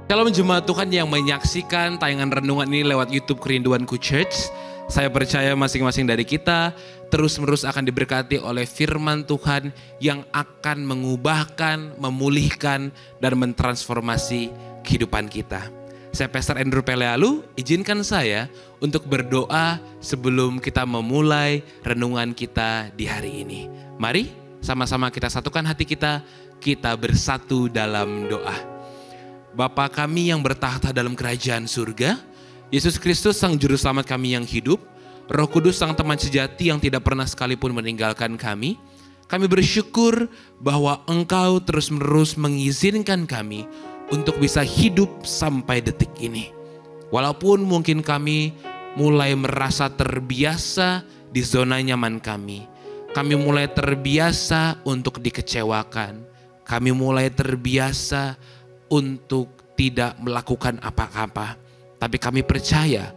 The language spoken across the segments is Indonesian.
Shalom jemaat Tuhan yang menyaksikan tayangan renungan ini lewat YouTube Kerinduanku Church. Saya percaya masing-masing dari kita terus-menerus akan diberkati oleh firman Tuhan yang akan mengubahkan, memulihkan, dan mentransformasi kehidupan kita. Saya Pastor Andrew Pelealu, izinkan saya untuk berdoa sebelum kita memulai renungan kita di hari ini. Mari sama-sama kita satukan hati kita bersatu dalam doa. Bapa kami yang bertahta dalam kerajaan surga, Yesus Kristus Sang Juru Selamat kami yang hidup, Roh Kudus Sang Teman Sejati yang tidak pernah sekalipun meninggalkan kami bersyukur bahwa Engkau terus-menerus mengizinkan kami untuk bisa hidup sampai detik ini. Walaupun mungkin kami mulai merasa terbiasa di zona nyaman kami mulai terbiasa untuk dikecewakan, kami mulai terbiasa untuk tidak melakukan apa-apa. Tapi kami percaya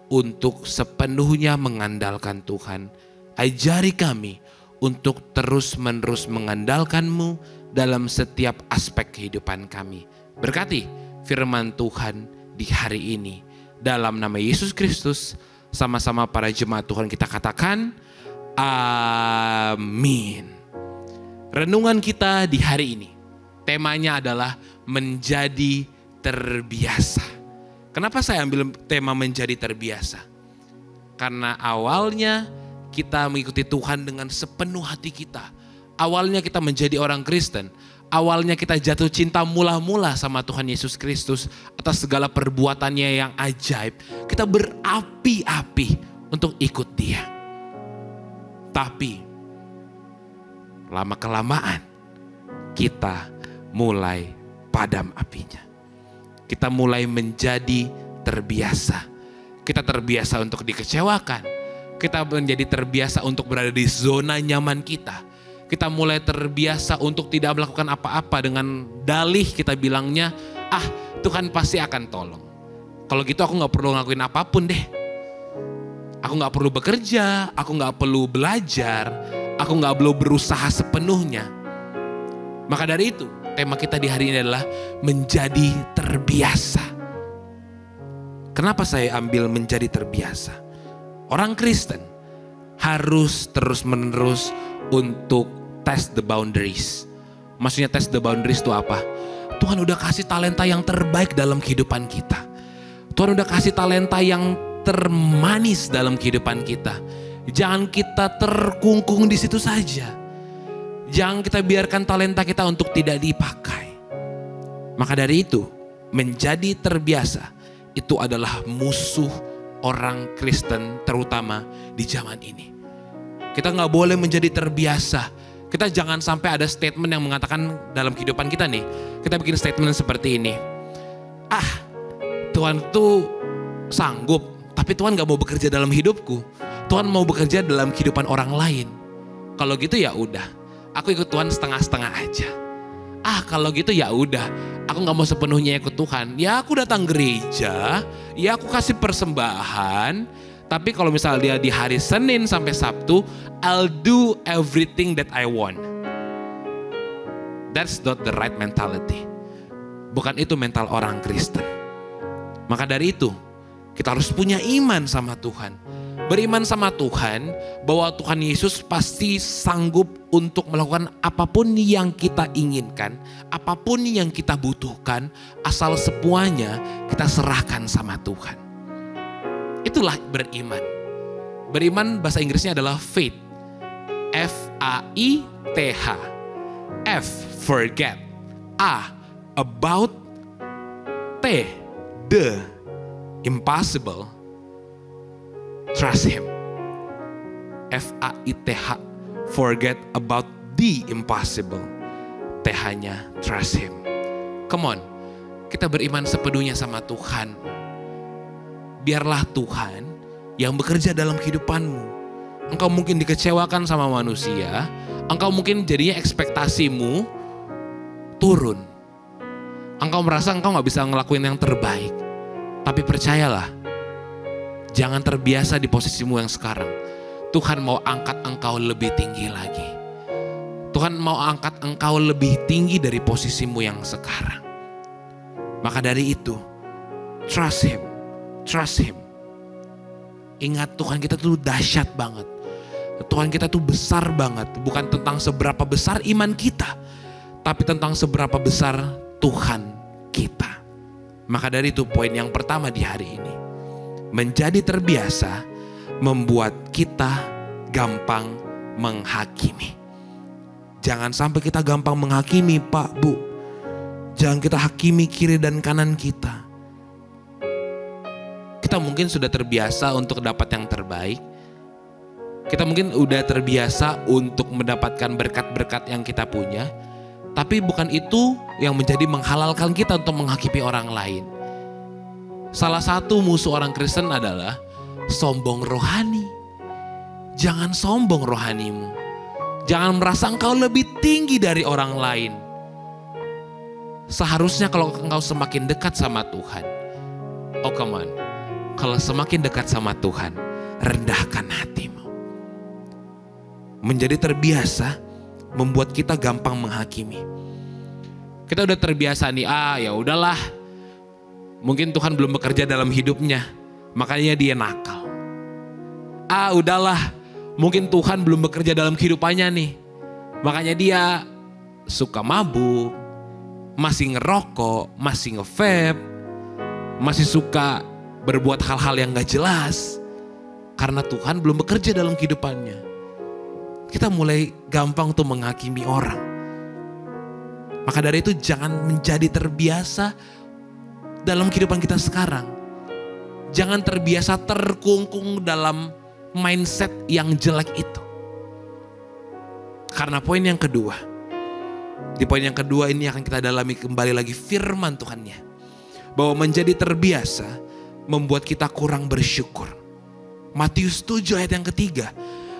untuk sepenuhnya mengandalkan Tuhan. Ajari kami untuk terus-menerus mengandalkan-Mu dalam setiap aspek kehidupan kami. Berkati firman Tuhan di hari ini. Dalam nama Yesus Kristus, sama-sama para jemaat Tuhan kita katakan, amin. Renungan kita di hari ini, temanya adalah menjadi terbiasa. Kenapa saya ambil tema menjadi terbiasa? Karena awalnya kita mengikuti Tuhan dengan sepenuh hati kita. Awalnya kita menjadi orang Kristen. Awalnya kita jatuh cinta mula-mula sama Tuhan Yesus Kristus atas segala perbuatannya yang ajaib. Kita berapi-api untuk ikut Dia. Tapi lama-kelamaan kita mulai padam apinya. Kita mulai menjadi terbiasa. Kita terbiasa untuk dikecewakan. Kita menjadi terbiasa untuk berada di zona nyaman kita. Kita mulai terbiasa untuk tidak melakukan apa-apa dengan dalih kita bilangnya, Tuhan pasti akan tolong. Kalau gitu aku gak perlu ngelakuin apapun deh. Aku gak perlu bekerja, aku gak perlu belajar, aku gak perlu berusaha sepenuhnya. Maka dari itu, tema kita di hari ini adalah menjadi terbiasa. Kenapa saya ambil menjadi terbiasa? Orang Kristen harus terus-menerus untuk test the boundaries. Maksudnya test the boundaries itu apa? Tuhan udah kasih talenta yang terbaik dalam kehidupan kita. Tuhan udah kasih talenta yang termanis dalam kehidupan kita. Jangan kita terkungkung di situ saja. Jangan kita biarkan talenta kita untuk tidak dipakai. Maka dari itu, menjadi terbiasa itu adalah musuh orang Kristen terutama di zaman ini. Kita gak boleh menjadi terbiasa. Kita jangan sampai ada statement yang mengatakan dalam kehidupan kita nih. Kita bikin statement seperti ini. Tuhan tuh sanggup, tapi Tuhan gak mau bekerja dalam hidupku. Tuhan mau bekerja dalam kehidupan orang lain. Kalau gitu ya udah. Aku ikut Tuhan setengah-setengah aja. Kalau gitu ya udah. Aku gak mau sepenuhnya ikut Tuhan. Ya aku datang gereja. Ya aku kasih persembahan. Tapi kalau misalnya dia di hari Senin sampai Sabtu, I'll do everything that I want. That's not the right mentality. Bukan itu mental orang Kristen. Maka dari itu, kita harus punya iman sama Tuhan. Beriman sama Tuhan bahwa Tuhan Yesus pasti sanggup untuk melakukan apapun yang kita inginkan, apapun yang kita butuhkan, asal semuanya kita serahkan sama Tuhan. Itulah beriman. Beriman bahasa Inggrisnya adalah faith. F-A-I-T-H. F, forget. A, about. T, the impossible. Trust Him. F-A-I-T-H. Forget about the impossible. T-nya trust Him. Come on. Kita beriman sepenuhnya sama Tuhan. Biarlah Tuhan yang bekerja dalam kehidupanmu. Engkau mungkin dikecewakan sama manusia. Engkau mungkin jadinya ekspektasimu turun. Engkau merasa engkau gak bisa ngelakuin yang terbaik. Tapi percayalah, jangan terbiasa di posisimu yang sekarang. Tuhan mau angkat engkau lebih tinggi lagi. Tuhan mau angkat engkau lebih tinggi dari posisimu yang sekarang. Maka dari itu, trust Him, trust Him. Ingat Tuhan kita tuh dahsyat banget. Tuhan kita tuh besar banget. Bukan tentang seberapa besar iman kita, tapi tentang seberapa besar Tuhan kita. Maka dari itu poin yang pertama di hari ini. Menjadi terbiasa membuat kita gampang menghakimi. Jangan sampai kita gampang menghakimi, Pak, Bu. Jangan kita hakimi kiri dan kanan kita. Kita mungkin sudah terbiasa untuk dapat yang terbaik. Kita mungkin udah terbiasa untuk mendapatkan berkat-berkat yang kita punya. Tapi bukan itu yang menjadi menghalalkan kita untuk menghakimi orang lain. Salah satu musuh orang Kristen adalah sombong rohani. Jangan sombong rohanimu. Jangan merasa engkau lebih tinggi dari orang lain. Seharusnya kalau engkau semakin dekat sama Tuhan, oh come on, kalau semakin dekat sama Tuhan, rendahkan hatimu. Menjadi terbiasa membuat kita gampang menghakimi. Kita udah terbiasa nih, ya udahlah, mungkin Tuhan belum bekerja dalam hidupnya, makanya dia nakal. Udahlah, mungkin Tuhan belum bekerja dalam kehidupannya nih, makanya dia suka mabuk, masih ngerokok, masih nge-vape, masih suka berbuat hal-hal yang gak jelas. Karena Tuhan belum bekerja dalam kehidupannya. Kita mulai gampang untuk menghakimi orang. Maka dari itu jangan menjadi terbiasa dalam kehidupan kita sekarang. Jangan terbiasa terkungkung dalam mindset yang jelek itu. Karena poin yang kedua, di poin yang kedua ini akan kita dalami kembali lagi firman Tuhannya. Bahwa menjadi terbiasa membuat kita kurang bersyukur. Matius 7 ayat yang ketiga.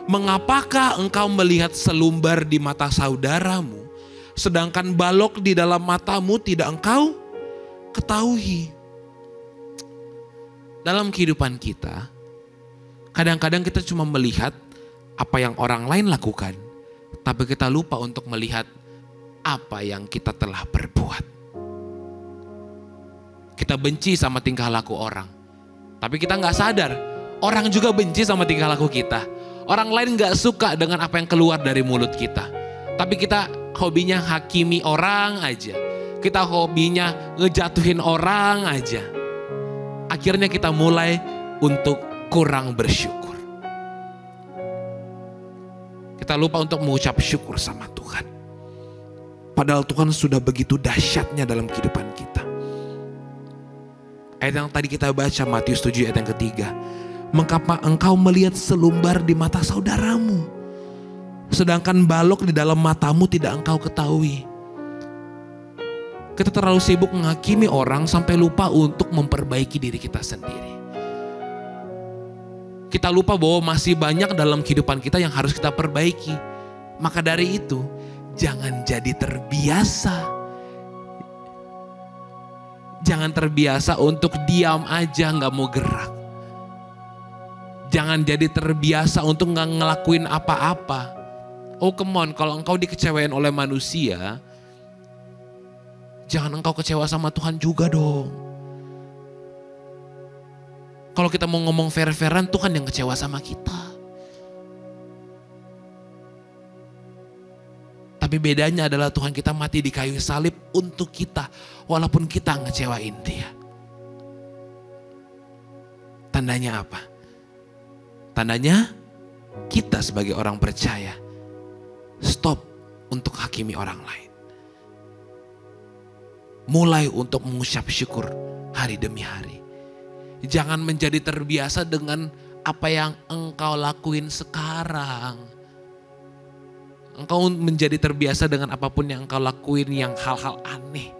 Mengapakah engkau melihat selumbar di mata saudaramu, sedangkan balok di dalam matamu tidak engkau ketahui? Dalam kehidupan kita, kadang-kadang kita cuma melihat apa yang orang lain lakukan, tapi kita lupa untuk melihat apa yang kita telah berbuat. Kita benci sama tingkah laku orang, tapi kita gak sadar orang juga benci sama tingkah laku kita. Orang lain gak suka dengan apa yang keluar dari mulut kita, tapi kita hobinya hakimi orang aja. Kita hobinya ngejatuhin orang aja. Akhirnya kita mulai untuk kurang bersyukur. Kita lupa untuk mengucap syukur sama Tuhan. Padahal Tuhan sudah begitu dahsyatnya dalam kehidupan kita. Ayat yang tadi kita baca, Matius 7 ayat yang ketiga. Mengapa engkau melihat selumbar di mata saudaramu, sedangkan balok di dalam matamu tidak engkau ketahui? Kita terlalu sibuk menghakimi orang sampai lupa untuk memperbaiki diri kita sendiri. Kita lupa bahwa masih banyak dalam kehidupan kita yang harus kita perbaiki. Maka dari itu, jangan jadi terbiasa. Jangan terbiasa untuk diam aja gak mau gerak. Jangan jadi terbiasa untuk gak ngelakuin apa-apa. Oh come on, kalau engkau dikecewain oleh manusia, jangan engkau kecewa sama Tuhan juga dong. Kalau kita mau ngomong fair-fairan, Tuhan yang kecewa sama kita. Tapi bedanya adalah Tuhan kita mati di kayu salib untuk kita, walaupun kita ngecewain Dia. Tandanya apa? Tandanya kita sebagai orang percaya stop untuk hakimi orang lain. Mulai untuk mengucap syukur hari demi hari. Jangan menjadi terbiasa dengan apa yang engkau lakuin sekarang. Engkau menjadi terbiasa dengan apapun yang engkau lakuin yang hal-hal aneh.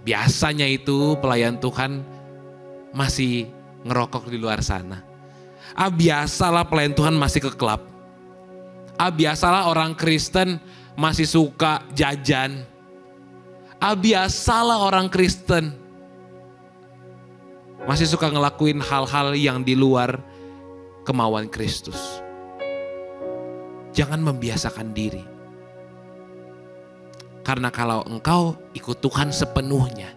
Biasanya itu pelayan Tuhan masih ngerokok di luar sana. Biasalah pelayan Tuhan masih ke klub. Biasalah orang Kristen masih suka jajan. Biasalah orang Kristen masih suka ngelakuin hal-hal yang di luar kemauan Kristus. Jangan membiasakan diri. Karena kalau engkau ikut Tuhan sepenuhnya,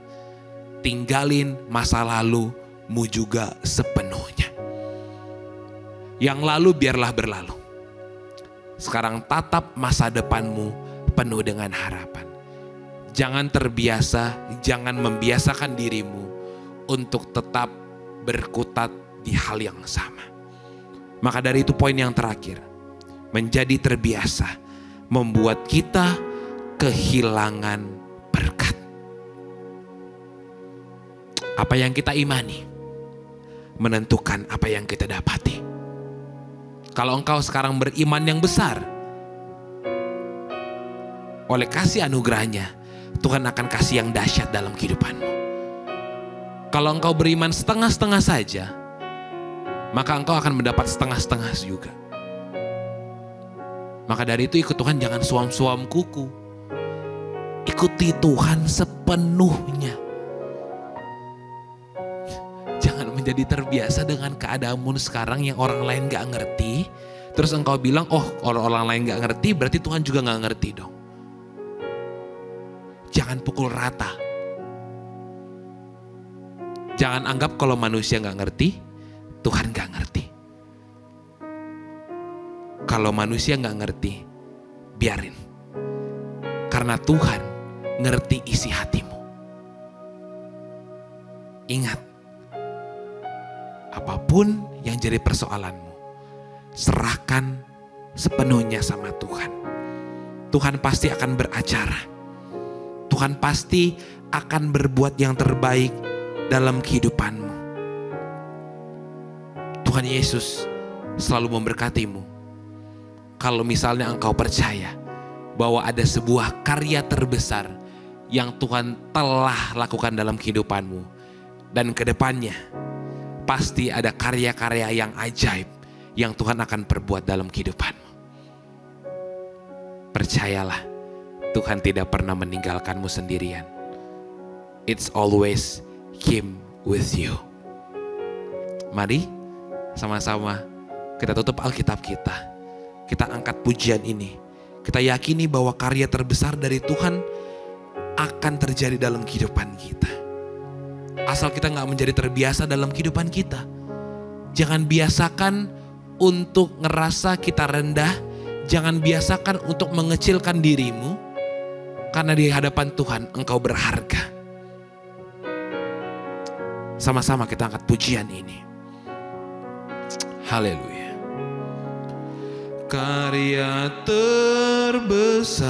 tinggalin masa lalumu juga sepenuhnya. Yang lalu biarlah berlalu. Sekarang tatap masa depanmu penuh dengan harapan. Jangan terbiasa, jangan membiasakan dirimu untuk tetap berkutat di hal yang sama. Maka dari itu poin yang terakhir, menjadi terbiasa membuat kita kehilangan berkat. Apa yang kita imani menentukan apa yang kita dapati. Kalau engkau sekarang beriman yang besar, oleh kasih anugerahnya, Tuhan akan kasih yang dahsyat dalam kehidupanmu. Kalau engkau beriman setengah-setengah saja, maka engkau akan mendapat setengah-setengah juga. Maka dari itu ikut Tuhan jangan suam-suam kuku. Ikuti Tuhan sepenuhnya. Jangan menjadi terbiasa dengan keadaanmu sekarang yang orang lain gak ngerti. Terus engkau bilang, oh kalau orang lain gak ngerti berarti Tuhan juga gak ngerti dong. Jangan pukul rata. Jangan anggap kalau manusia gak ngerti, Tuhan gak ngerti. Kalau manusia gak ngerti, biarin. Karena Tuhan ngerti isi hatimu. Ingat, apapun yang jadi persoalanmu, serahkan sepenuhnya sama Tuhan. Tuhan pasti akan beracara. Tuhan pasti akan berbuat yang terbaik dalam kehidupanmu. Tuhan Yesus selalu memberkatimu. Kalau misalnya engkau percaya bahwa ada sebuah karya terbesar yang Tuhan telah lakukan dalam kehidupanmu. Dan ke depannya pasti ada karya-karya yang ajaib yang Tuhan akan perbuat dalam kehidupanmu. Percayalah, Tuhan tidak pernah meninggalkanmu sendirian. It's always Him with you. Mari sama-sama kita tutup Alkitab kita. Kita angkat pujian ini. Kita yakini bahwa karya terbesar dari Tuhan akan terjadi dalam kehidupan kita. Asal kita gak menjadi terbiasa dalam kehidupan kita. Jangan biasakan untuk ngerasa kita rendah. Jangan biasakan untuk mengecilkan dirimu. Karena di hadapan Tuhan engkau berharga. Sama-sama kita angkat pujian ini. Haleluya. Karya terbesar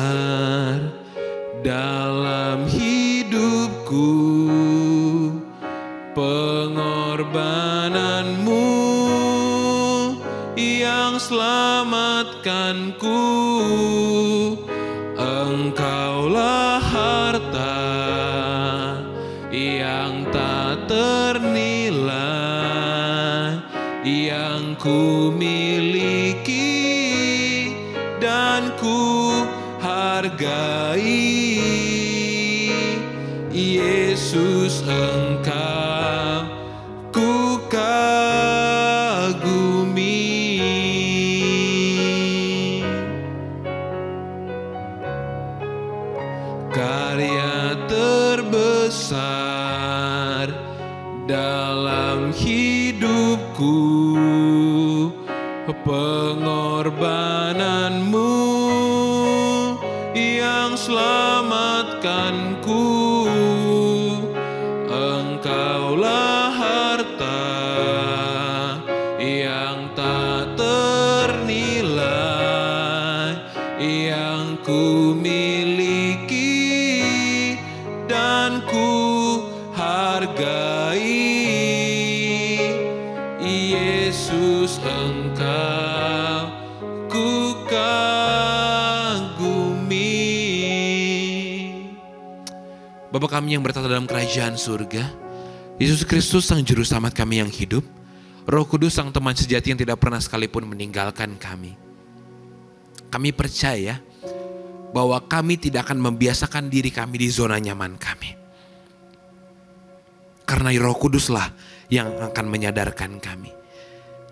dalam hidupku, pengorbananmu yang selamatkanku. Engkaulah harta yang tak ternilai yang ku miliki dan ku hargai. Yesus, Engkau ku kagumi. Karya terbesar dalam hidupku, pengorbananmu yang selamatkanku. Engkaulah harta yang tak ternilai yang ku miliki dan ku hargai. Yesus, Engkau ku kagumi. Bapa kami yang bertata dalam kerajaan surga, Yesus Kristus Sang Juru Selamat kami yang hidup, Roh Kudus Sang Teman sejati yang tidak pernah sekalipun meninggalkan kami. Kami percaya bahwa kami tidak akan membiasakan diri kami di zona nyaman kami. Karena Roh Kuduslah yang akan menyadarkan kami.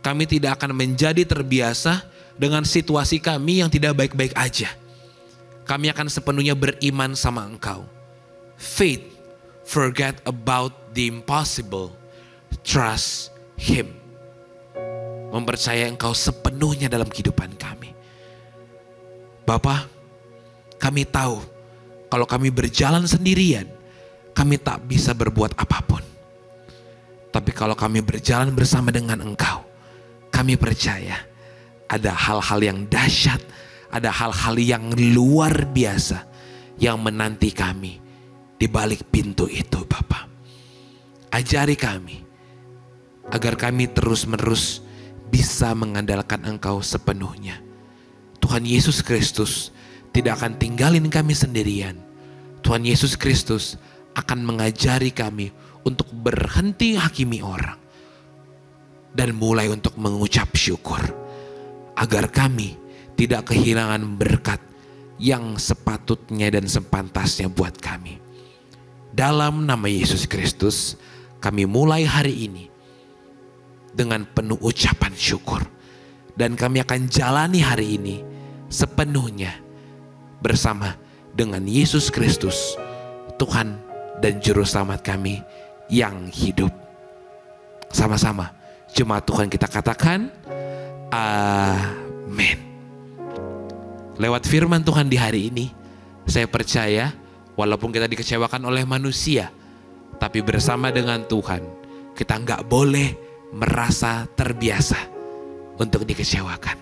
Kami tidak akan menjadi terbiasa dengan situasi kami yang tidak baik-baik aja. kami akan sepenuhnya beriman sama Engkau. Faith, forget about the impossible, trust Him. Mempercayai Engkau sepenuhnya dalam kehidupan kami. Bapa, kami tahu kalau kami berjalan sendirian, kami tak bisa berbuat apapun. Tapi kalau kami berjalan bersama dengan Engkau, kami percaya ada hal-hal yang dahsyat, ada hal-hal yang luar biasa yang menanti kami di balik pintu itu, Bapa. Ajari kami agar kami terus-menerus bisa mengandalkan Engkau sepenuhnya. Tuhan Yesus Kristus tidak akan tinggalin kami sendirian. Tuhan Yesus Kristus akan mengajari kami untuk berhenti hakimi orang dan mulai untuk mengucap syukur, agar kami tidak kehilangan berkat yang sepatutnya dan sepantasnya buat kami. Dalam nama Yesus Kristus, kami mulai hari ini dengan penuh ucapan syukur, dan kami akan jalani hari ini sepenuhnya bersama dengan Yesus Kristus, Tuhan dan Juru Selamat kami yang hidup. Sama-sama jemaat Tuhan kita katakan amin. Lewat firman Tuhan di hari ini, saya percaya walaupun kita dikecewakan oleh manusia, tapi bersama dengan Tuhan kita nggak boleh merasa terbiasa untuk dikecewakan.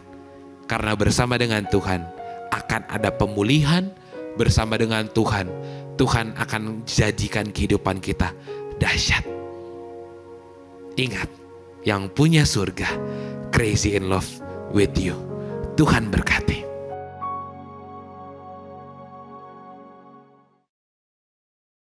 Karena bersama dengan Tuhan akan ada pemulihan, bersama dengan Tuhan, Tuhan akan jadikan kehidupan kita dahsyat. Ingat, yang punya surga crazy in love with you. Tuhan berkati.